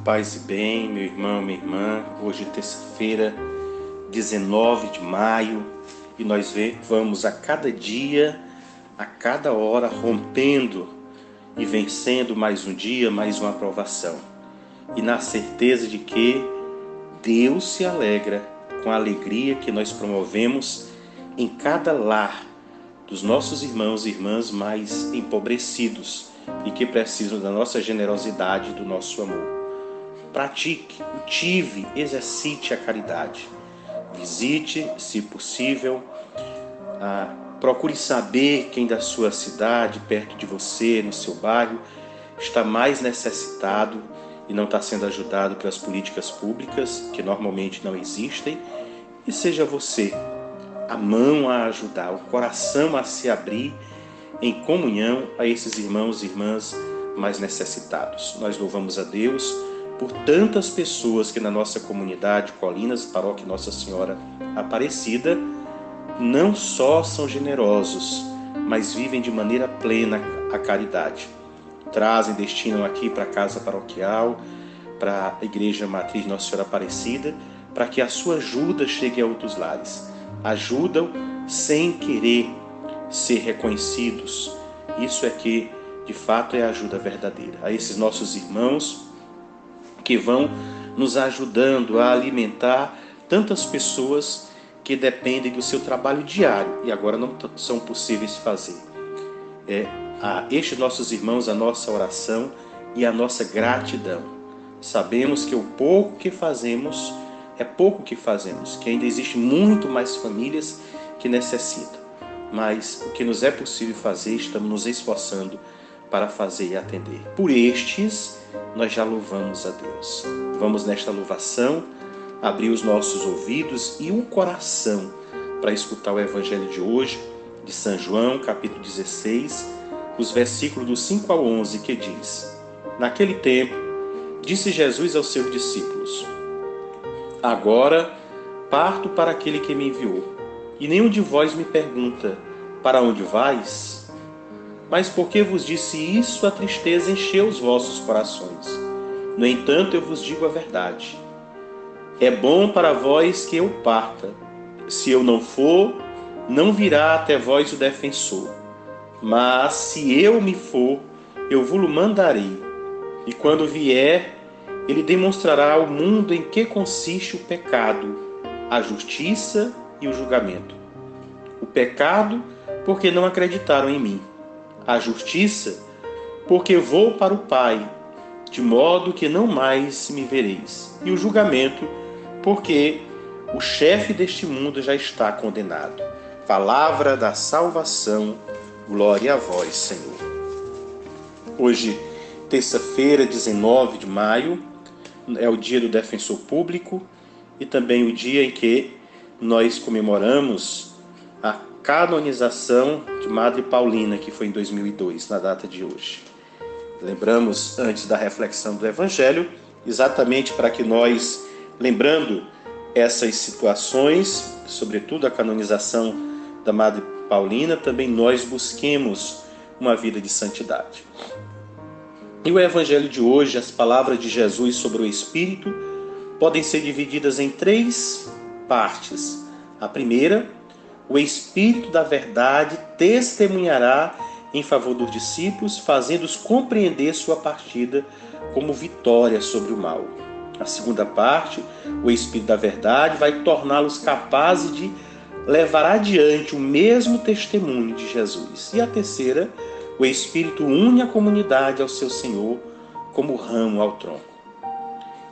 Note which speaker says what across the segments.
Speaker 1: Paz e bem, meu irmão, minha irmã. Hoje é terça-feira, 19 de maio, e nós vamos a cada dia, a cada hora, rompendo e vencendo mais um dia, mais uma aprovação. E na certeza de que Deus se alegra com a alegria que nós promovemos em cada lar dos nossos irmãos e irmãs mais empobrecidos e que precisam da nossa generosidade e do nosso amor. Pratique, cultive, exercite a caridade. Visite, se possível, procure saber quem da sua cidade, perto de você, no seu bairro, está mais necessitado e não está sendo ajudado pelas políticas públicas, que normalmente não existem, e seja você a mão a ajudar, o coração a se abrir em comunhão a esses irmãos e irmãs mais necessitados. Nós louvamos a Deus por tantas pessoas que na nossa comunidade Colinas, Paróquia Nossa Senhora Aparecida, não só são generosos, mas vivem de maneira plena a caridade. Trazem, destinam aqui para a casa paroquial, para a Igreja Matriz Nossa Senhora Aparecida, para que a sua ajuda chegue a outros lares. Ajudam sem querer ser reconhecidos. Isso é que, de fato, é a ajuda verdadeira. A esses nossos irmãos que vão nos ajudando a alimentar tantas pessoas que dependem do seu trabalho diário e agora não são possíveis de fazer. A estes nossos irmãos, a nossa oração e a nossa gratidão. Sabemos que o pouco que fazemos é pouco que fazemos, que ainda existe muito mais famílias que necessitam. Mas o que nos é possível fazer, estamos nos esforçando para fazer e atender. Por estes, nós já louvamos a Deus. Vamos nesta louvação abrir os nossos ouvidos e o coração para escutar o Evangelho de hoje, de São João, capítulo 16, os versículos do 5 ao 11, que diz: Naquele tempo, disse Jesus aos seus discípulos: Agora parto para aquele que me enviou, e nenhum de vós me pergunta: Para onde vais? Mas porque vos disse isso, a tristeza encheu os vossos corações. No entanto, eu vos digo a verdade. É bom para vós que eu parta. Se eu não for, não virá até vós o defensor. Mas se eu me for, eu vos-lo mandarei. E quando vier, ele demonstrará ao mundo em que consiste o pecado, a justiça e o julgamento. O pecado, porque não acreditaram em mim. A justiça, porque vou para o Pai, de modo que não mais me vereis. E o julgamento, porque o chefe deste mundo já está condenado. Palavra da salvação, glória a vós, Senhor. Hoje, terça-feira, 19 de maio, é o dia do defensor público e também o dia em que nós comemoramos a canonização de Madre Paulina, que foi em 2002, na data de hoje. Lembramos, antes da reflexão do Evangelho, exatamente para que nós, lembrando essas situações, sobretudo a canonização da Madre Paulina, também nós busquemos uma vida de santidade. E o Evangelho de hoje, as palavras de Jesus sobre o Espírito, podem ser divididas em 3 partes. A primeira, o Espírito da verdade testemunhará em favor dos discípulos, fazendo-os compreender sua partida como vitória sobre o mal. A segunda parte, o Espírito da verdade vai torná-los capazes de levar adiante o mesmo testemunho de Jesus. E a terceira, o Espírito une a comunidade ao seu Senhor como ramo ao tronco.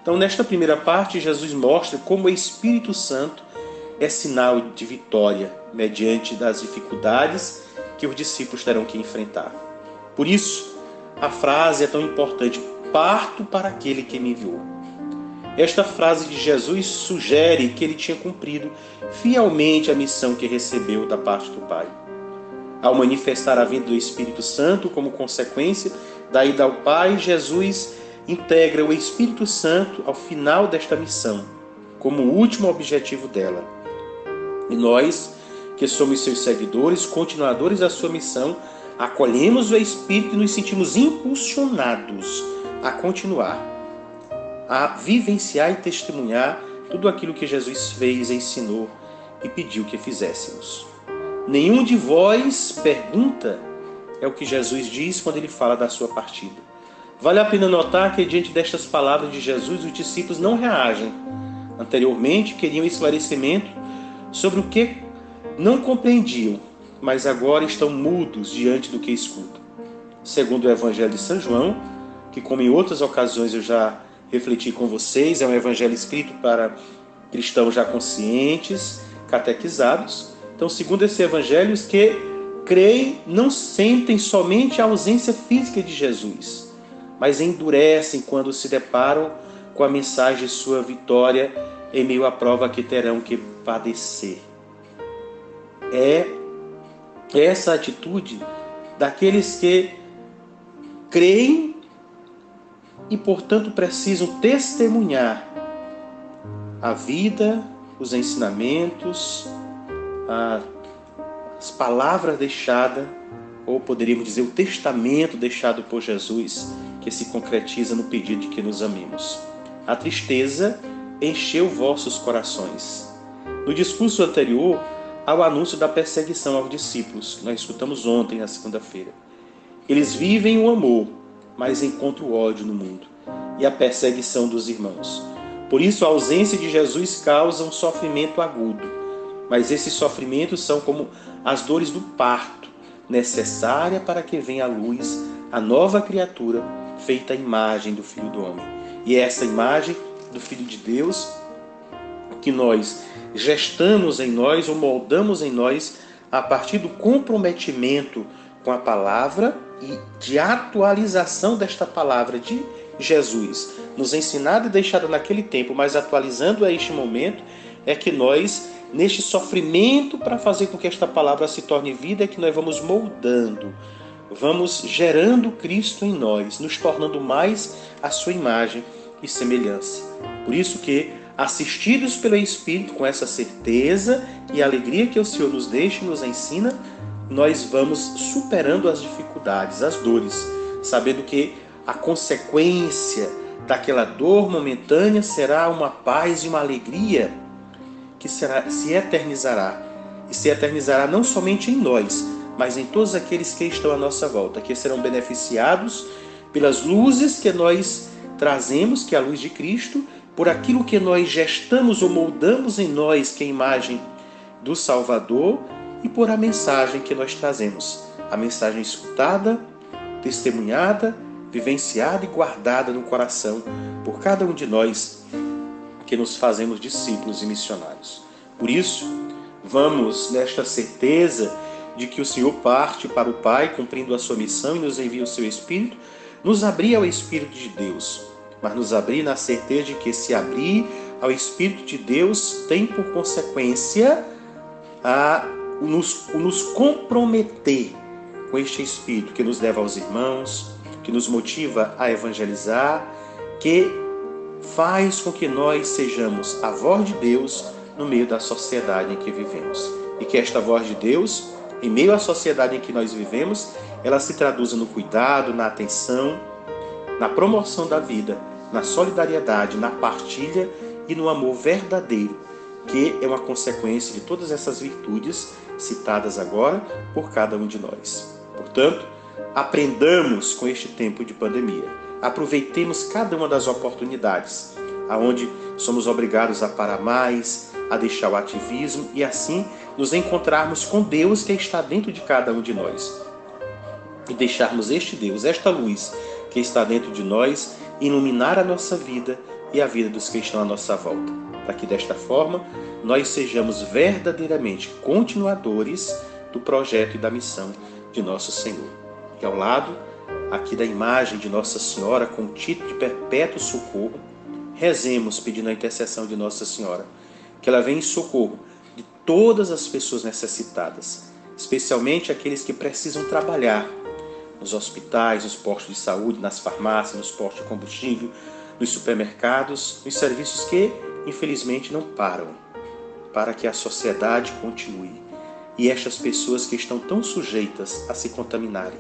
Speaker 1: Então, nesta primeira parte, Jesus mostra como o Espírito Santo é sinal de vitória mediante das dificuldades que os discípulos terão que enfrentar. Por isso, a frase é tão importante: parto para aquele que me enviou. Esta frase de Jesus sugere que ele tinha cumprido fielmente a missão que recebeu da parte do Pai. Ao manifestar a vinda do Espírito Santo como consequência da ida ao Pai, Jesus integra o Espírito Santo ao final desta missão, como o último objetivo dela. E nós, que somos seus seguidores, continuadores da sua missão, acolhemos o Espírito e nos sentimos impulsionados a continuar. a vivenciar e testemunhar tudo aquilo que Jesus fez, ensinou e pediu que fizéssemos. Nenhum de vós pergunta, é o que Jesus diz quando ele fala da sua partida. Vale a pena notar que diante destas palavras de Jesus, os discípulos não reagem. Anteriormente, queriam esclarecimento sobre o que não compreendiam, mas agora estão mudos diante do que escutam. Segundo o Evangelho de São João, que como em outras ocasiões eu já refleti com vocês, é um evangelho escrito para cristãos já conscientes, catequizados. Então, segundo esse evangelho, os que creem não sentem somente a ausência física de Jesus, mas endurecem quando se deparam com a mensagem de sua vitória em meio à prova que terão que padecer. É essa atitude daqueles que creem e, portanto, precisam testemunhar a vida, os ensinamentos, as palavras deixadas, ou poderíamos dizer o testamento deixado por Jesus, que se concretiza no pedido de que nos amemos. A tristeza encheu vossos corações. No discurso anterior ao anúncio da perseguição aos discípulos, nós escutamos ontem, na segunda-feira. Eles vivem o amor, mas encontram o ódio no mundo e a perseguição dos irmãos. Por isso, a ausência de Jesus causa um sofrimento agudo, mas esses sofrimentos são como as dores do parto, necessária para que venha à luz a nova criatura feita à imagem do Filho do Homem. E é essa imagem do Filho de Deus que nós gestamos em nós ou moldamos em nós a partir do comprometimento com a palavra e de atualização desta palavra de Jesus, nos ensinado e deixado naquele tempo, mas atualizando a este momento, é que nós, neste sofrimento para fazer com que esta palavra se torne vida, é que nós vamos moldando, vamos gerando Cristo em nós, nos tornando mais a sua imagem e semelhança. Por isso que, assistidos pelo Espírito, com essa certeza e alegria que o Senhor nos deixa e nos ensina, nós vamos superando as dificuldades, as dores, sabendo que a consequência daquela dor momentânea será uma paz e uma alegria que se eternizará. E se eternizará não somente em nós, mas em todos aqueles que estão à nossa volta, que serão beneficiados pelas luzes que nós trazemos, que é a luz de Cristo, por aquilo que nós gestamos ou moldamos em nós, que é a imagem do Salvador, e por a mensagem que nós trazemos. A mensagem escutada, testemunhada, vivenciada e guardada no coração por cada um de nós que nos fazemos discípulos e missionários. Por isso, vamos nesta certeza de que o Senhor parte para o Pai, cumprindo a sua missão e nos envia o seu Espírito, nos abrir ao Espírito de Deus, mas nos abrir na certeza de que se abrir ao Espírito de Deus tem por consequência nos comprometer com este Espírito que nos leva aos irmãos, que nos motiva a evangelizar, que faz com que nós sejamos a voz de Deus no meio da sociedade em que vivemos. E que esta voz de Deus, em meio à sociedade em que nós vivemos, ela se traduza no cuidado, na atenção, na promoção da vida, na solidariedade, na partilha e no amor verdadeiro, que é uma consequência de todas essas virtudes citadas agora por cada um de nós. Portanto, aprendamos com este tempo de pandemia. Aproveitemos cada uma das oportunidades, aonde somos obrigados a parar mais, a deixar o ativismo e assim nos encontrarmos com Deus que está dentro de cada um de nós. E deixarmos este Deus, esta luz que está dentro de nós, iluminar a nossa vida e a vida dos que estão à nossa volta, para que desta forma nós sejamos verdadeiramente continuadores do projeto e da missão de nosso Senhor. E ao lado aqui da imagem de Nossa Senhora com o título de perpétuo socorro, rezemos pedindo a intercessão de Nossa Senhora, que ela venha em socorro de todas as pessoas necessitadas, especialmente aqueles que precisam trabalhar nos hospitais, nos postos de saúde, nas farmácias, nos postos de combustível, nos supermercados, nos serviços que, infelizmente, não param, para que a sociedade continue. E estas pessoas que estão tão sujeitas a se contaminarem,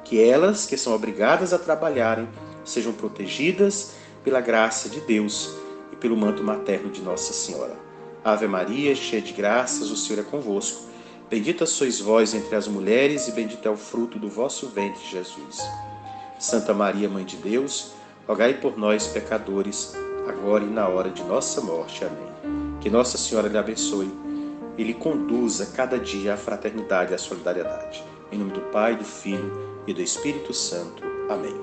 Speaker 1: que elas, que são obrigadas a trabalharem, sejam protegidas pela graça de Deus e pelo manto materno de Nossa Senhora. Ave Maria, cheia de graças, o Senhor é convosco. Bendita sois vós entre as mulheres e bendito é o fruto do vosso ventre, Jesus. Santa Maria, Mãe de Deus, rogai por nós, pecadores, agora e na hora de nossa morte. Amém. Que Nossa Senhora lhe abençoe e lhe conduza cada dia à fraternidade e à solidariedade. Em nome do Pai, do Filho e do Espírito Santo. Amém.